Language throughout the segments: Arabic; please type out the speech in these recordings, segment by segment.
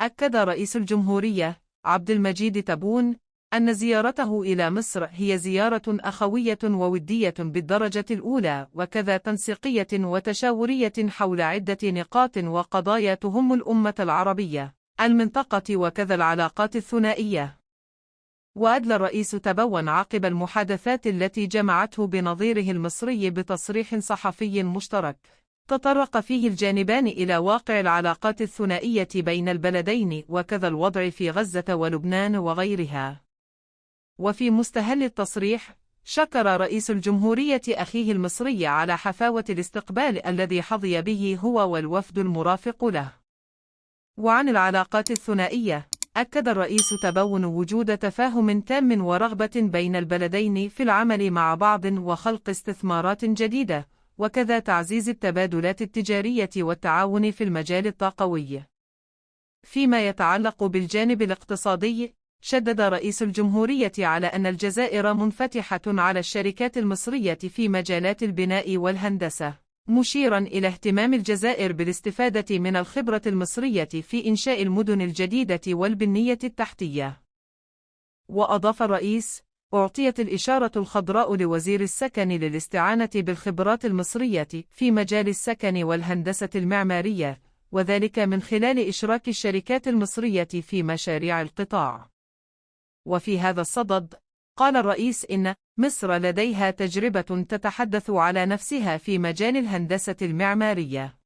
أكد رئيس الجمهورية عبد المجيد تبون أن زيارته إلى مصر هي زيارة أخوية وودية بالدرجة الأولى، وكذا تنسيقية وتشاورية حول عدة نقاط وقضايا تهم الأمة العربية، المنطقة وكذا العلاقات الثنائية. وأدلى الرئيس تبون عقب المحادثات التي جمعته بنظيره المصري بتصريح صحفي مشترك تطرق فيه الجانبان إلى واقع العلاقات الثنائية بين البلدين وكذا الوضع في غزة ولبنان وغيرها. وفي مستهل التصريح شكر رئيس الجمهورية أخيه المصري على حفاوة الاستقبال الذي حظي به هو والوفد المرافق له. وعن العلاقات الثنائية أكد الرئيس تبون وجود تفاهم تام ورغبة بين البلدين في العمل مع بعض وخلق استثمارات جديدة، وكذا تعزيز التبادلات التجارية والتعاون في المجال الطاقوي. فيما يتعلق بالجانب الاقتصادي، شدد رئيس الجمهورية على أن الجزائر منفتحة على الشركات المصرية في مجالات البناء والهندسة، مشيرا إلى اهتمام الجزائر بالاستفادة من الخبرة المصرية في إنشاء المدن الجديدة والبنية التحتية. وأضاف الرئيس: أعطيت الإشارة الخضراء لوزير السكن للاستعانة بالخبرات المصرية في مجال السكن والهندسة المعمارية، وذلك من خلال إشراك الشركات المصرية في مشاريع القطاع. وفي هذا الصدد قال الرئيس إن مصر لديها تجربة تتحدث على نفسها في مجال الهندسة المعمارية.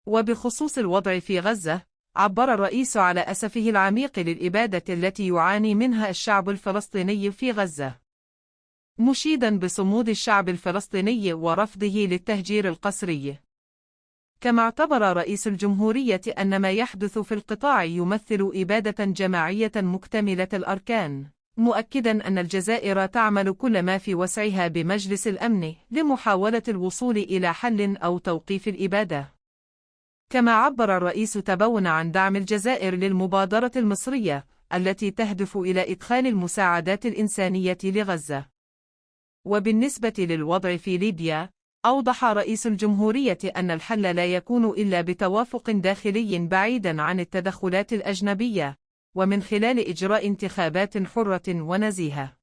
وبخصوص الوضع في غزة، عبر الرئيس على أسفه العميق للإبادة التي يعاني منها الشعب الفلسطيني في غزة، مشيدا بصمود الشعب الفلسطيني ورفضه للتهجير القسري. كما اعتبر رئيس الجمهورية أن ما يحدث في القطاع يمثل إبادة جماعية مكتملة الأركان، مؤكدا أن الجزائر تعمل كل ما في وسعها بمجلس الأمن لمحاولة الوصول إلى حل أو توقيف الإبادة. كما عبر الرئيس تبون عن دعم الجزائر للمبادرة المصرية التي تهدف إلى إدخال المساعدات الإنسانية لغزة. وبالنسبة للوضع في ليبيا، أوضح رئيس الجمهورية أن الحل لا يكون إلا بتوافق داخلي بعيدا عن التدخلات الأجنبية، ومن خلال إجراء انتخابات حرة ونزيهة.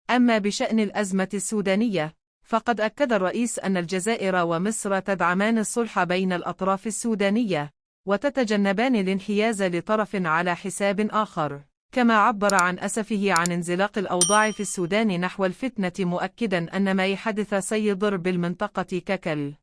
أما بشأن الأزمة السودانية، فقد أكد الرئيس أن الجزائر ومصر تدعمان الصلح بين الأطراف السودانية، وتتجنبان الانحياز لطرف على حساب آخر. كما عبر عن أسفه عن انزلاق الأوضاع في السودان نحو الفتنة، مؤكدا أن ما يحدث سيضر بالمنطقة ككل.